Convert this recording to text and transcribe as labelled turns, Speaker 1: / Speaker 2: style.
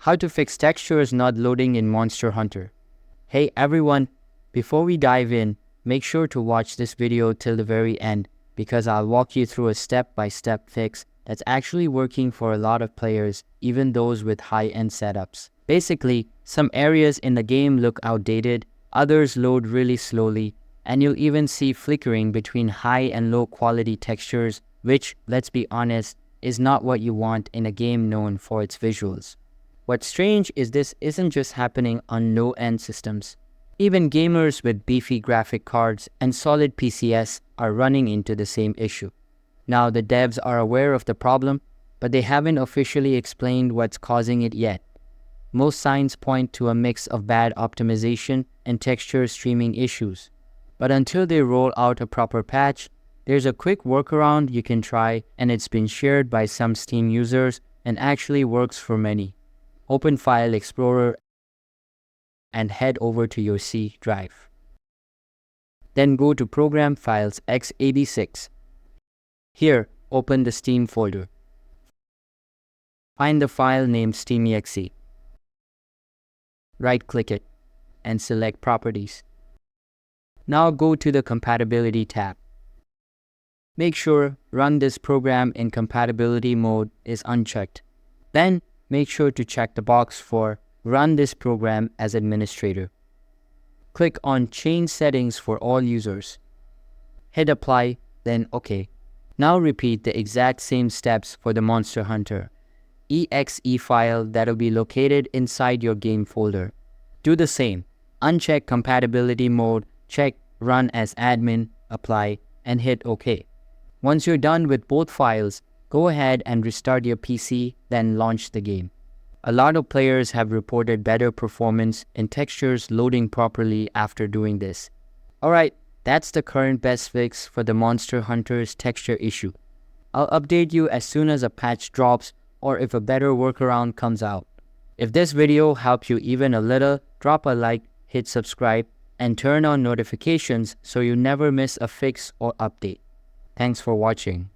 Speaker 1: How to fix textures not loading in Monster Hunter. Hey everyone, before we dive in, make sure to watch this video till the very end because I'll walk you through a step-by-step fix that's actually working for a lot of players, even those with high-end setups. Basically, some areas in the game look outdated, others load really slowly, and you'll even see flickering between high and low quality textures, which, let's be honest, is not what you want in a game known for its visuals. What's strange is this isn't just happening on low-end systems. Even gamers with beefy graphic cards and solid PCS are running into the same issue. Now the devs are aware of the problem, but they haven't officially explained what's causing it yet. Most signs point to a mix of bad optimization and texture streaming issues. But until they roll out a proper patch, there's a quick workaround you can try, and it's been shared by some Steam users and actually works for many. Open File Explorer and head over to your C drive. Then go to Program Files x86. Here, open the Steam folder. Find the file named steam.exe. Right-click it and select Properties. Now go to the Compatibility tab. Make sure Run this program in compatibility mode is unchecked. Then make sure to check the box for Run this program as administrator. Click on Change Settings for all users. Hit Apply, then OK. Now repeat the exact same steps for the Monster Hunter exe file that'll be located inside your game folder. Do the same. Uncheck compatibility mode, check Run as admin, apply, and hit OK. Once you're done with both files, go ahead and restart your PC, then launch the game. A lot of players have reported better performance and textures loading properly after doing this. Alright, that's the current best fix for the Monster Hunter's texture issue. I'll update you as soon as a patch drops or if a better workaround comes out. If this video helped you even a little, drop a like, hit subscribe, and turn on notifications so you never miss a fix or update. Thanks for watching.